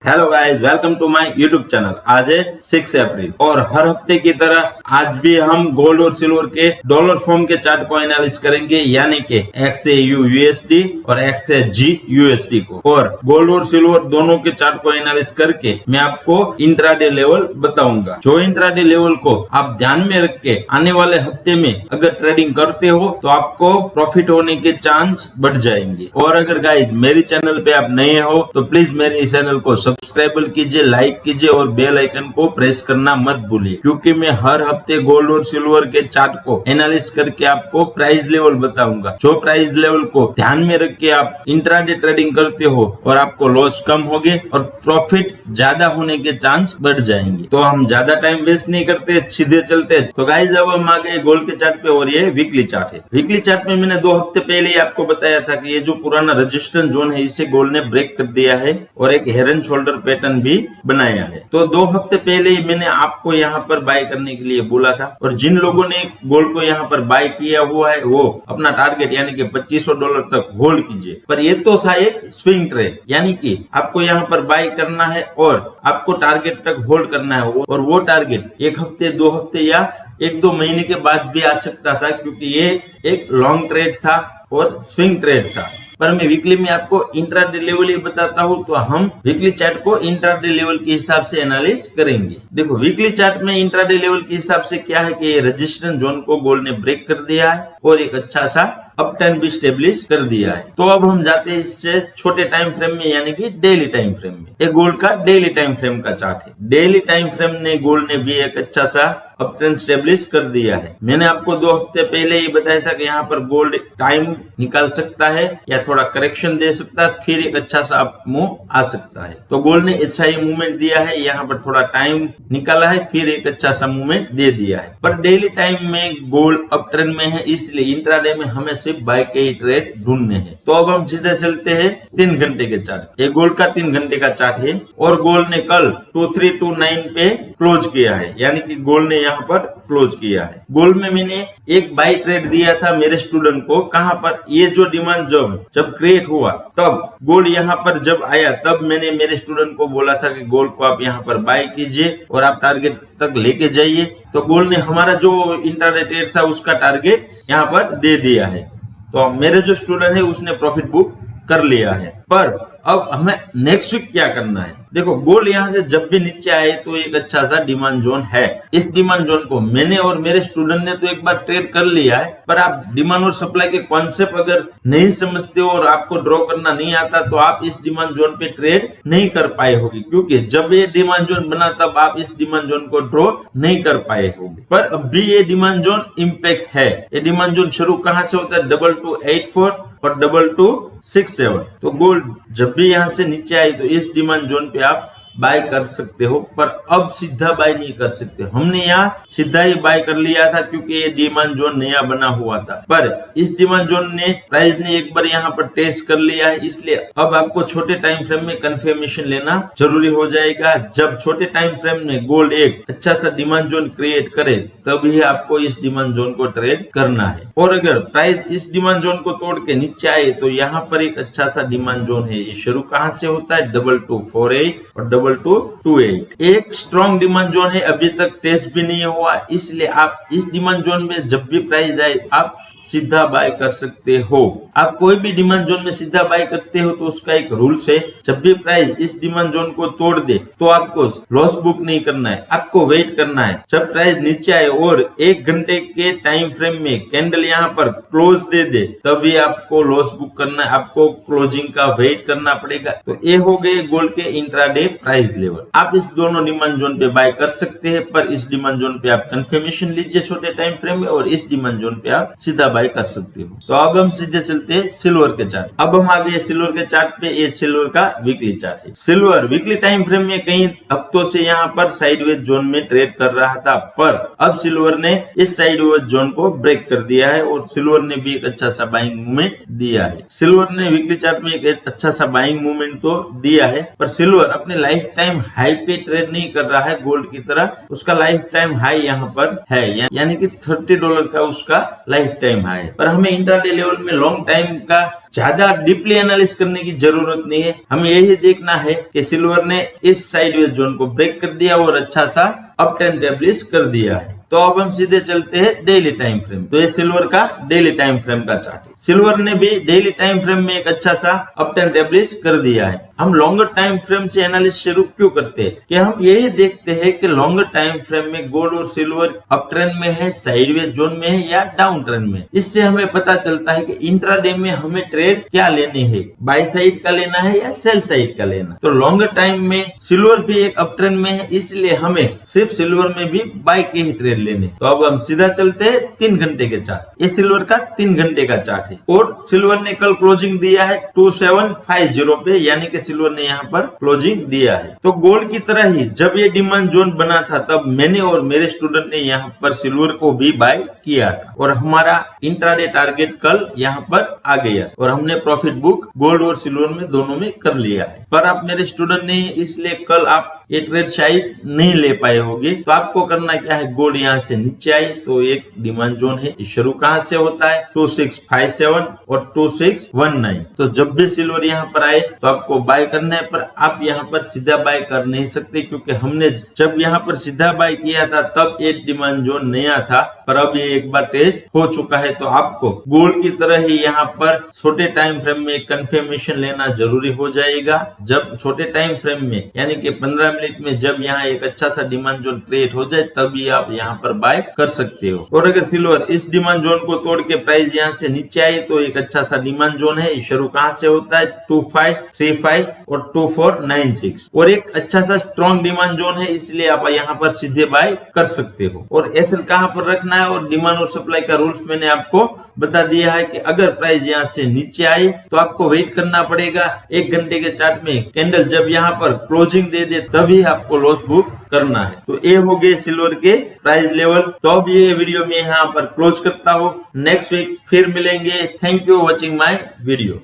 Hello guys, welcome to my YouTube channel. आज है 6 अप्रैल और हर हफ्ते की तरह आज भी हम गोल्ड और सिल्वर के डॉलर फॉर्म के चार्ट को एनालिसिस करेंगे, यानी कि XAU USD और XAG USD को। और गोल्ड और सिल्वर दोनों के चार्ट को एनालिसिस करके मैं आपको इंट्राडे लेवल बताऊंगा। जो इंट्राडे लेवल को आप ध्यान में रख के आने वाले हफ्ते में अगर ट्रेडिंग करते हो तो आपको प्रॉफिट होने के चांस बढ़ जाएंगे। और अगर गाइस मेरी चैनल पे आप नए हो तो प्लीज मेरे चैनल को सब्सक्राइब कीजिए, लाइक कीजिए और बेल आइकन को प्रेस करना मत भूलिए, क्योंकि मैं हर हफ्ते गोल्ड और सिल्वर के चार्ट को एनालिसिस करके आपको प्राइस लेवल बताऊंगा। जो प्राइस लेवल को ध्यान में रख के आप इंट्राडे ट्रेडिंग करते हो और आपको लॉस कम होगे और प्रॉफिट ज्यादा होने के चांस बढ़ जाएंगे। तो हम ज्यादा टाइम वेस्ट नहीं करते, सीधे चलते। तो गाइस अब हम आ गए गोल्ड के चार्ट पे और ये वीकली चार्ट है। वीकली चार्ट में मैंने 2 हफ्ते पहले ही आपको बताया था कि ये जो पुराना रेजिस्टेंस जोन है इसे गोल्ड ने ब्रेक कर दिया है और एक हेड एंड शोल्डर पैटर्न भी बनाया है। तो 2 हफ्ते पहले ही मैंने आपको यहाँ पर बाय करने के लिए बोला था और जिन लोगों ने गोल्ड को यहाँ पर बाय किया हुआ है वो अपना टारगेट यानी कि $2500 तक होल्ड कीजिए। पर ये तो था एक स्विंग ट्रेड, यानी कि आपको यहाँ पर बाय करना है और आपको टारगेट तक होल्ड करना है और वो टारगेट 1 हफ्ते 2 हफ्ते या 1-2 महीने के बाद भी आ सकता था, क्योंकि ये एक लॉन्ग ट्रेड था और स्विंग ट्रेड था। पर मैं वीकली में आपको इंट्राडे लेवल ही बताता हूँ, तो हम वीकली चार्ट को इंट्राडे लेवल के हिसाब से एनालिसिस करेंगे। देखो वीकली चार्ट में इंट्राडे लेवल के हिसाब से क्या है कि रेजिस्टेंस जोन को गोल्ड ने ब्रेक कर दिया है और एक अच्छा सा अप ट्रेंड भी स्टेब्लिश कर दिया है। तो अब हम जाते हैं इससे छोटे टाइम फ्रेम में, यानी कि डेली टाइम फ्रेम में। एक गोल्ड का डेली टाइम फ्रेम का चार्ट है। डेली टाइम फ्रेम ने गोल्ड ने भी एक अच्छा सा अप ट्रेंड स्टेब्लिश कर दिया है। मैंने आपको 2 हफ्ते पहले ही बताया था कि यहाँ पर गोल्ड टाइम निकाल सकता है या थोड़ा करेक्शन दे सकता है, फिर एक अच्छा सा अप मूव आ सकता है। तो गोल्ड ने अच्छा ही मूवमेंट दिया है, यहाँ पर थोड़ा टाइम निकाला है, फिर एक अच्छा सा मूवमेंट दे दिया है। पर डेली टाइम में गोल्ड अप ट्रेंड में है, इसलिए इंट्राडे में हमें सिर्फ बाय के ही ट्रेड ढूंढने हैं। तो अब हम सीधे चलते हैं 3 घंटे के चार्ट। ये गोल्ड का 3 घंटे का चार्ट है और गोल्ड ने कल 2329 पे क्लोज किया है, यानी कि गोल्ड ने यहाँ पर क्लोज किया है। गोल्ड में मैंने एक बाय ट्रेड दिया था मेरे स्टूडेंट को। कहां पर? ये जो डिमांड जब क्रिएट हुआ तब गोल्ड यहाँ पर जब आया तब मैंने मेरे स्टूडेंट को बोला था कि गोल्ड को आप यहाँ पर बाय कीजिए और आप टारगेट तक लेके जाइए। तो गोल्ड ने हमारा जो इंट्राडे ट्रेड था उसका टारगेट यहाँ पर दे दिया है। तो मेरे जो स्टूडेंट है उसने प्रॉफिट बुक कर लिया है। पर अब हमें नेक्स्ट वीक क्या करना है? देखो गोल्ड यहाँ से जब भी नीचे आए तो एक अच्छा सा डिमांड जोन है। इस डिमांड जोन को मैंने और मेरे स्टूडेंट ने तो एक बार ट्रेड कर लिया है, पर आप डिमांड और सप्लाई के कॉन्सेप्ट अगर नहीं समझते हो और आपको ड्रॉ करना नहीं आता तो आप इस डिमांड जोन पे ट्रेड नहीं कर पाए होगी, क्योंकि जब ये डिमांड जोन बना तब आप इस डिमांड जोन को ड्रॉ नहीं कर पाए होंगे। पर अब भी ये डिमांड जोन इम्पैक्ट है। ये डिमांड जोन शुरू कहाँ से होता है? 2284 और 2267। तो गोल्ड जब भी यहाँ से नीचे आई तो इस डिमांड जोन पे आप बाय कर सकते हो, पर अब सीधा बाय नहीं कर सकते। हमने यहाँ सीधा ही बाय कर लिया था क्योंकि ये डिमांड जोन नया बना हुआ था, पर इस डिमांड जोन ने प्राइस ने एक बार यहाँ पर टेस्ट कर लिया है, इसलिए अब आपको छोटे टाइम फ्रेम में कंफर्मेशन लेना जरूरी हो जाएगा। जब छोटे टाइम फ्रेम में गोल्ड एक अच्छा सा डिमांड जोन क्रिएट करे तभी आपको इस डिमांड जोन को ट्रेड करना है। और अगर प्राइस इस डिमांड जोन को तोड़ के नीचे आए तो यहाँ पर एक अच्छा सा डिमांड जोन है। ये शुरू कहाँ से होता है? 2248 और 2228। एक स्ट्रॉन्ग डिमांड जोन है, अभी तक टेस्ट भी नहीं हुआ, इसलिए आप इस डिमांड जोन में जब भी प्राइस आए आप सीधा बाय कर सकते हो। आप कोई भी डिमांड जोन में सीधा बाय करते हो तो उसका एक रूल्स है, जब भी प्राइस इस डिमांड जोन को तोड़ दे तो आपको लॉस बुक नहीं करना है, आपको वेट करना है। जब प्राइस नीचे आए और 1 घंटे के टाइम फ्रेम में कैंडल यहाँ पर क्लोज दे दे तभी आपको लॉस बुक करना है, आपको क्लोजिंग का वेट करना पड़ेगा। तो ये हो गए गोल्ड के इंट्राडे प्राइस लेवल। आप इस दोनों डिमांड जोन पे बाय कर सकते हैं, पर इस डिमांड जोन पे आप कंफर्मेशन लीजिए छोटे टाइम फ्रेम में और इस डिमांड जोन पे आप सीधा बाय कर सकते हो। तो अब हम सीधे चलते हैं सिल्वर के चार्ट। अब हम आ गए सिल्वर के चार्ट पे। ये सिल्वर का वीकली चार्ट है। सिल्वर वीकली टाइम फ्रेम में कई हफ्तों से यहाँ पर साइडवेज जोन में ट्रेड कर रहा था, पर अब सिल्वर ने इस साइडवेज जोन को ब्रेक कर दिया है और सिल्वर ने भी एक अच्छा सा बाइंग मूवमेंट दिया है। सिल्वर ने वीकली चार्ट में एक अच्छा सा बाइंग मूवमेंट तो दिया है, पर सिल्वर अपने लाइफ टाइम हाई पे ट्रेड नहीं कर रहा है गोल्ड की तरह। उसका लाइफ टाइम हाई यहाँ पर है, यानी कि $30 का उसका लाइफ टाइम टाइम हाई है। पर हमें इंट्राडे लेवल में लॉन्ग टाइम का ज्यादा डीपली एनालिसिस करने की जरूरत नहीं है। हमें यही देखना है कि सिल्वर ने इस साइडवेज जोन को ब्रेक कर दिया और अच्छा सा अप ट्रेंड एस्टैब्लिश कर दिया है। तो अब हम सीधे चलते हैं डेली टाइम फ्रेम। तो ये सिल्वर का डेली टाइम फ्रेम का चार्ट है। सिल्वर ने भी डेली टाइम फ्रेम में एक अच्छा सा अप ट्रेंड एस्टैब्लिश कर दिया है। हम लॉन्गर टाइम फ्रेम से एनालिसिस शुरू क्यों करते हैं कि हम यही देखते हैं कि लॉन्गर टाइम फ्रेम में गोल्ड और सिल्वर अप ट्रेंड में है, साइडवेज जोन में है या डाउन ट्रेंड में। इससे हमें पता चलता है कि इंट्राडे में हमें ट्रेड क्या लेनी है, बाय साइड का लेना है या सेल साइड का लेना। तो लॉन्गर टाइम में सिल्वर भी एक अप ट्रेंड में है, इसलिए हमें सिर्फ सिल्वर में भी बाय के ही ट्रेड लेने। तो अब हम सीधा चलते हैं 3 घंटे के चार्ट। ये सिल्वर का 3 घंटे का चार्ट है और सिल्वर ने कल क्लोजिंग दिया है 2750 पे, यानी कि सिल्वर ने यहाँ पर क्लोजिंग दिया है। तो गोल्ड की तरह ही जब ये डिमांड जोन बना था तब मैंने और मेरे स्टूडेंट ने यहाँ पर सिल्वर को भी बाय किया था और हमारा इंट्राडे टारगेट कल यहाँ पर आ गया और हमने प्रॉफिट बुक गोल्ड और सिल्वर में दोनों में कर लिया है। पर आप मेरे स्टूडेंट नहीं, इसलिए कल आप ये ट्रेड शायद नहीं ले पाए होंगे। तो आपको करना क्या है, गोल्ड यहाँ से नीचे आई तो एक डिमांड जोन है, शुरू कहाँ से होता है 2657 और 2619। तो जब भी सिल्वर यहाँ पर आए तो आपको बाय करना है, पर आप यहाँ पर सीधा बाय कर नहीं सकते क्योंकि हमने जब यहाँ पर सीधा बाय किया था तब एक डिमांड जोन नया था, पर अब ये एक बार टेस्ट हो चुका है। तो आपको गोल्ड की तरह ही यहाँ पर छोटे टाइम फ्रेम में कंफर्मेशन लेना जरूरी हो जाएगा। जब छोटे टाइम फ्रेम में यानी कि 15 मिनट में जब यहाँ एक अच्छा सा डिमांड जोन क्रिएट हो जाए तभी आप यहाँ पर बाय कर सकते हो। और अगर सिल्वर इस डिमांड जोन को तोड़ के प्राइस यहाँ से नीचे आए तो एक अच्छा सा डिमांड जोन है, शुरू कहाँ से होता है 2535 और 2496 और एक अच्छा सा स्ट्रॉन्ग डिमांड जोन है, इसलिए आप यहाँ पर सीधे बाय कर सकते हो। और एसएल कहाँ पर रखना है और डिमांड और सप्लाई का रूल्स मैंने आपको बता दिया है कि अगर प्राइस यहाँ से नीचे आए तो आपको वेट करना पड़ेगा 1 घंटे के चार्ट में कैंडल जब यहाँ पर क्लोजिंग दे दे तभी आपको लॉस बुक करना है। तो ये हो गए सिल्वर के प्राइस लेवल। तो अब ये वीडियो में यहाँ पर क्लोज करता हूँ, नेक्स्ट वीक फिर मिलेंगे। Thank you watching my video.